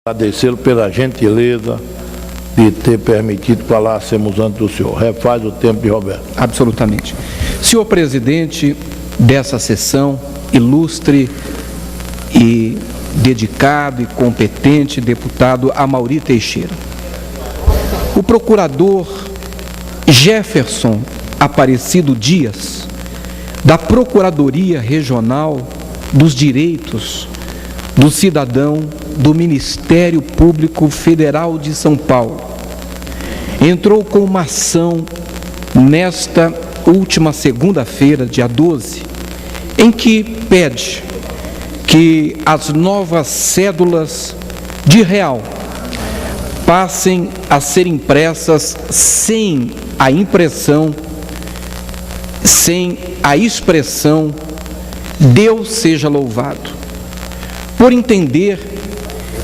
Agradecê-lo pela gentileza de ter permitido falássemos ante o senhor. Refaz o tempo de Roberto. Absolutamente. Senhor presidente dessa sessão, ilustre e dedicado e competente deputado Amaury Teixeira. O procurador Jefferson Aparecido Dias, da Procuradoria Regional dos Direitos do Cidadão do Ministério Público Federal de São Paulo, entrou com uma ação nesta última segunda-feira, dia 12, em que pede que as novas cédulas de real passem a ser impressas sem a impressão, sem a expressão "Deus seja louvado", por entender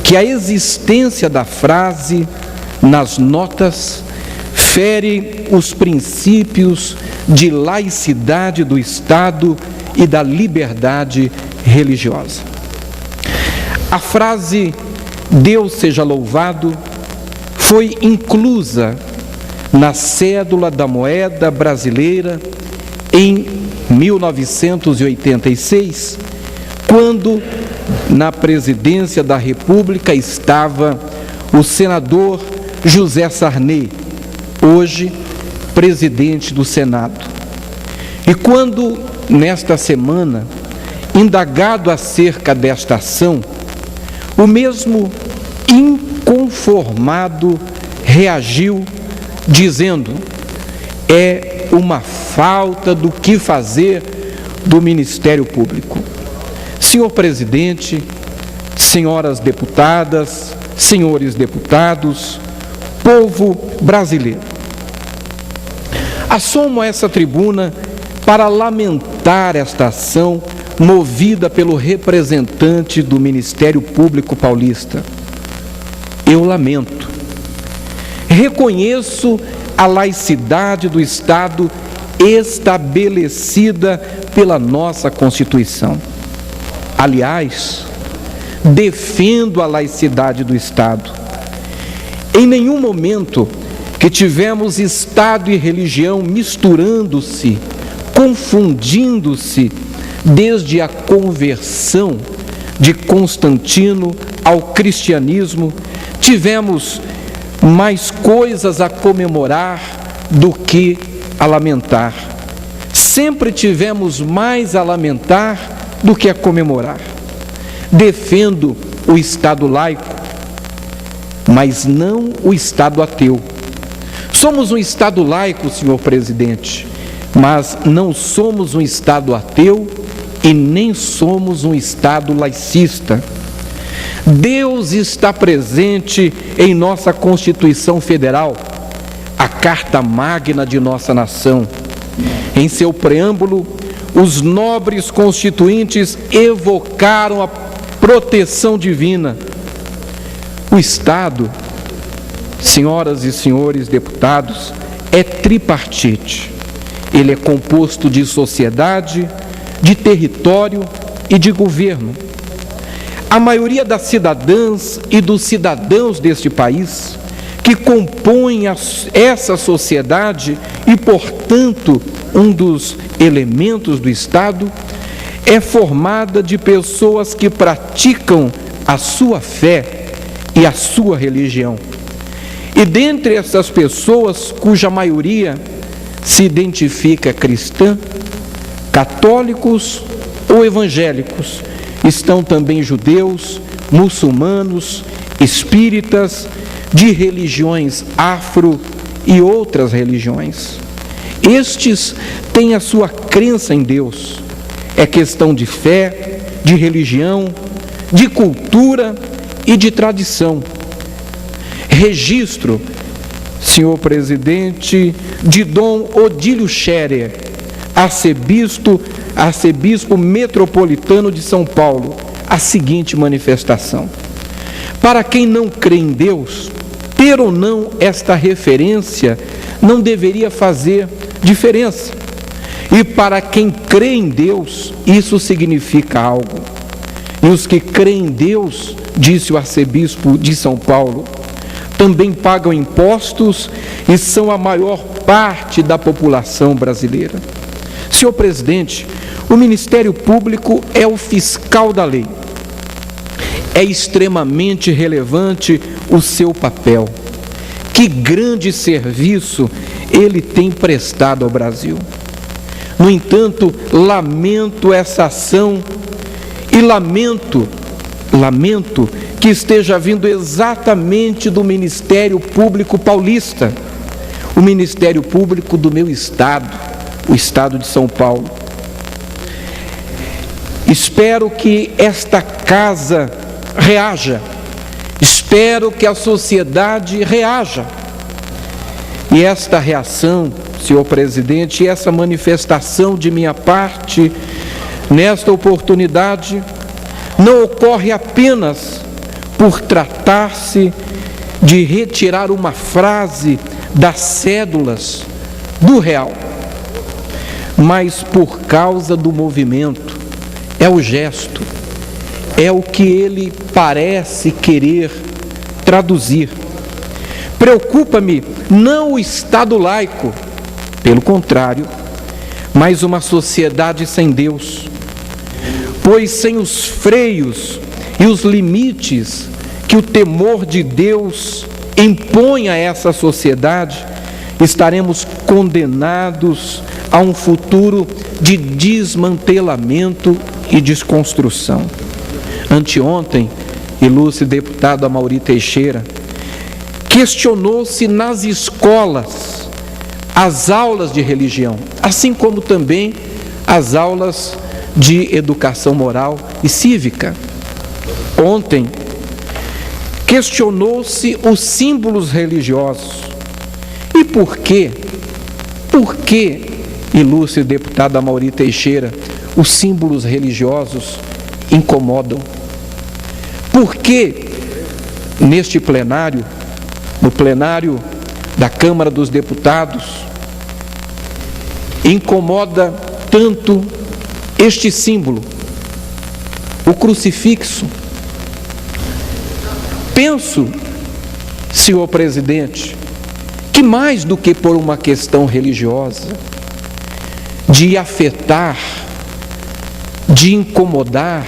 que a existência da frase nas notas fere os princípios de laicidade do Estado e da liberdade religiosa. A frase "Deus seja louvado" foi inclusa na cédula da moeda brasileira em 1986, quando na presidência da República estava o senador José Sarney, hoje presidente do Senado. E quando, nesta semana, indagado acerca desta ação, o mesmo inconformado reagiu dizendo: é uma falta do que fazer do Ministério Público. Senhor presidente, senhoras deputadas, senhores deputados, povo brasileiro, assomo a essa tribuna para lamentar esta ação movida pelo representante do Ministério Público paulista. Eu lamento. Reconheço a laicidade do Estado estabelecida pela nossa Constituição. Aliás, defendo a laicidade do Estado. Em nenhum momento que tivemos Estado e religião misturando-se, confundindo-se, desde a conversão de Constantino ao cristianismo, tivemos mais coisas a comemorar do que a lamentar. Sempre tivemos mais a lamentar do que a comemorar. Defendo o Estado laico, mas não o Estado ateu. Somos um Estado laico, senhor presidente, mas não somos um Estado ateu e nem somos um Estado laicista. Deus está presente em nossa Constituição Federal, a Carta Magna de nossa nação. Em seu preâmbulo, os nobres constituintes evocaram a proteção divina. O Estado, senhoras e senhores deputados, é tripartite. Ele é composto de sociedade, de território e de governo. A maioria das cidadãs e dos cidadãos deste país, que compõem essa sociedade e, portanto, um dos elementos do Estado, é formada de pessoas que praticam a sua fé e a sua religião. E dentre essas pessoas, cuja maioria se identifica cristã, católicos ou evangélicos, estão também judeus, muçulmanos, espíritas, de religiões afro e outras religiões. Estes têm a sua crença em Deus. É questão de fé, de religião, de cultura e de tradição. Registro, senhor presidente, de Dom Odílio Scherer, arcebispo metropolitano de São Paulo, a seguinte manifestação: para quem não crê em Deus, ter ou não esta referência não deveria fazer diferença. E para quem crê em Deus, isso significa algo. E os que creem em Deus disse o arcebispo de São Paulo, também pagam impostos e são a maior parte da população brasileira. Senhor presidente, o Ministério Público é o fiscal da lei. É extremamente relevante o seu papel. Que grande serviço ele tem prestado ao Brasil. No entanto, lamento essa ação e lamento que esteja vindo exatamente do Ministério Público paulista, o Ministério Público do meu estado, o estado de São Paulo. Espero que esta casa reaja, espero que a sociedade reaja. E esta reação, senhor presidente, essa manifestação de minha parte, nesta oportunidade, não ocorre apenas por tratar-se de retirar uma frase das cédulas do real, mas por causa do movimento. É o gesto, é o que ele parece querer traduzir. Preocupa-me não o Estado laico, pelo contrário, mas uma sociedade sem Deus, pois sem os freios e os limites que o temor de Deus impõe a essa sociedade, estaremos condenados a um futuro de desmantelamento e desconstrução. Anteontem, ilustre deputado Amaury Teixeira questionou-se nas escolas as aulas de religião, assim como também as aulas de educação moral e cívica. Ontem, questionou-se os símbolos religiosos. E por quê? Por que, ilustre deputado Amaury Teixeira, os símbolos religiosos incomodam? Por que neste plenário, no plenário da Câmara dos Deputados, incomoda tanto este símbolo, o crucifixo? Penso, senhor presidente, que mais do que por uma questão religiosa, de afetar, de incomodar,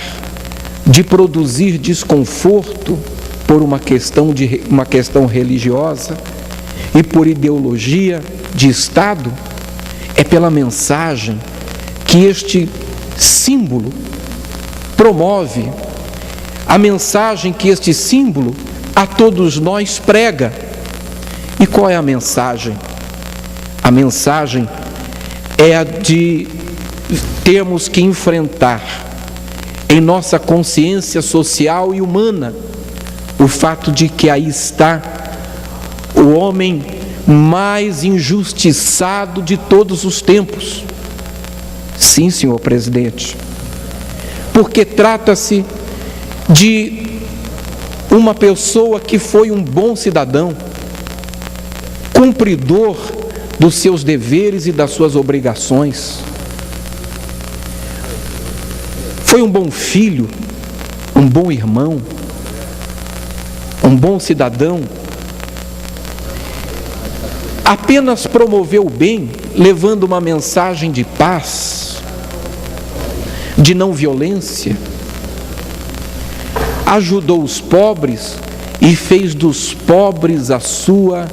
de produzir desconforto por uma questão religiosa e por ideologia de Estado, é pela mensagem que este símbolo promove, a mensagem que este símbolo a todos nós prega. E qual é a mensagem? A mensagem é a de termos que enfrentar em nossa consciência social e humana o fato de que aí está o homem mais injustiçado de todos os tempos. Sim, senhor presidente, porque trata-se de uma pessoa que foi um bom cidadão, cumpridor dos seus deveres e das suas obrigações. Foi um bom filho, um bom irmão, um bom cidadão. Apenas promoveu o bem, levando uma mensagem de paz, de não violência. Ajudou os pobres e fez dos pobres a sua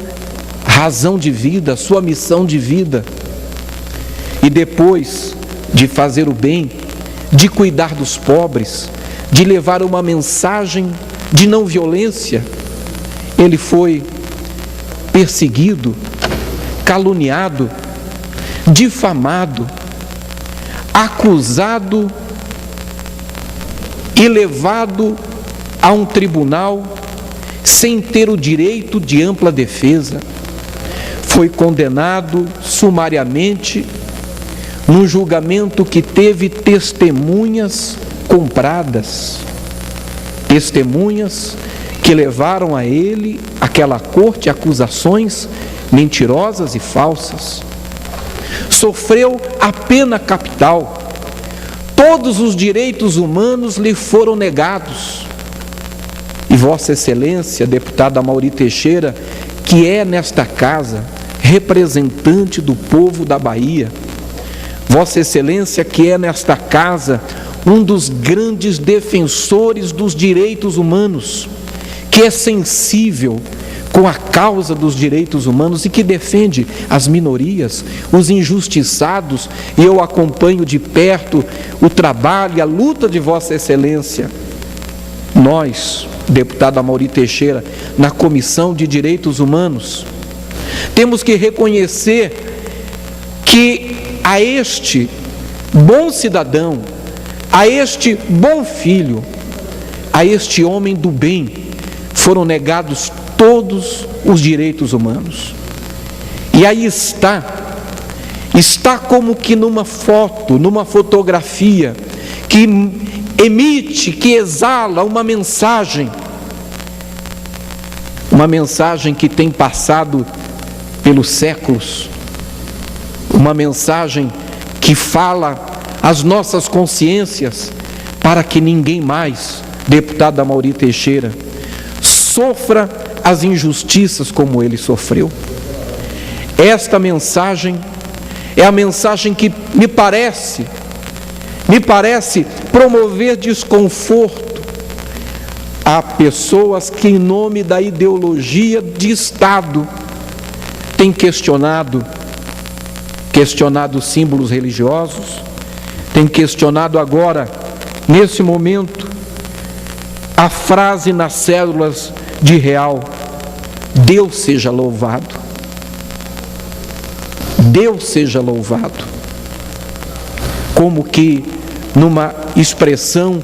razão de vida, a sua missão de vida. E depois de fazer o bem, de cuidar dos pobres, de levar uma mensagem de não violência, ele foi perseguido, caluniado, difamado, acusado e levado a um tribunal sem ter o direito de ampla defesa. Foi condenado sumariamente num julgamento que teve testemunhas compradas, testemunhas que levaram a ele, aquela corte, acusações mentirosas e falsas. Sofreu a pena capital. Todos os direitos humanos lhe foram negados. e Vossa Excelência, deputado Amaury Teixeira, que é nesta casa representante do povo da Bahia, Vossa Excelência, que é nesta casa um dos grandes defensores dos direitos humanos, que é sensível com a causa dos direitos humanos e que defende as minorias, os injustiçados, e eu acompanho de perto o trabalho e a luta de Vossa Excelência. Nós, deputado Amaury Teixeira, na Comissão de Direitos Humanos, temos que reconhecer que a este bom cidadão, a este bom filho, a este homem do bem, foram negados todos os direitos humanos. E aí está como que numa foto, numa fotografia, que emite, que exala uma mensagem que tem passado pelos séculos, uma mensagem que fala às nossas consciências, para que ninguém mais, deputado Amaury Teixeira, sofra as injustiças como ele sofreu. Esta mensagem é a mensagem que me parece promover desconforto a pessoas que, em nome da ideologia de Estado, têm questionado símbolos religiosos, têm questionado agora, nesse momento, a frase nas cédulas de real: Deus seja louvado. Deus seja louvado. Como que numa expressão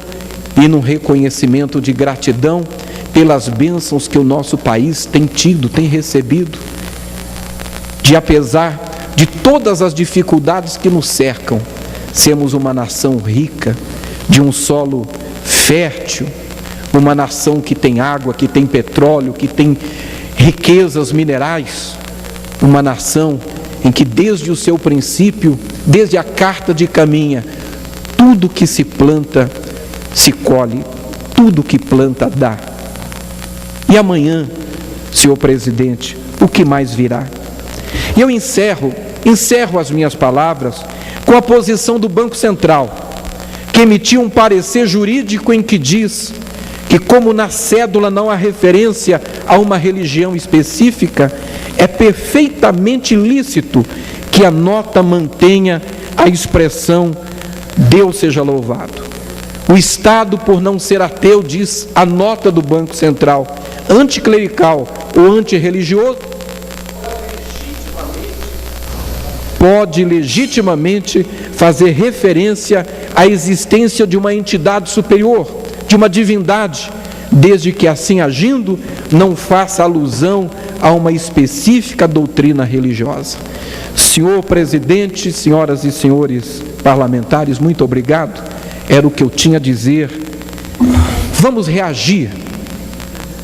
e num reconhecimento de gratidão pelas bênçãos que o nosso país tem tido, tem recebido, de apesar de todas as dificuldades que nos cercam, sermos uma nação rica, de um solo fértil, uma nação que tem água, que tem petróleo, que tem riquezas minerais, uma nação em que desde o seu princípio, desde a carta de Caminha, tudo que se planta se colhe, tudo que planta dá. E amanhã, senhor presidente, o que mais virá? E eu encerro as minhas palavras com a posição do Banco Central, que emitiu um parecer jurídico em que diz que, como na cédula não há referência a uma religião específica, é perfeitamente lícito que a nota mantenha a expressão Deus seja louvado. O Estado, por não ser ateu, diz a nota do Banco Central, anticlerical ou antirreligioso, pode legitimamente fazer referência à existência de uma entidade superior, de uma divindade, desde que, assim agindo, não faça alusão a uma específica doutrina religiosa. Senhor presidente, senhoras e senhores parlamentares, muito obrigado. Era o que eu tinha a dizer. Vamos reagir,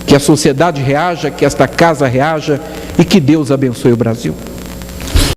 que a sociedade reaja, que esta casa reaja e que Deus abençoe o Brasil.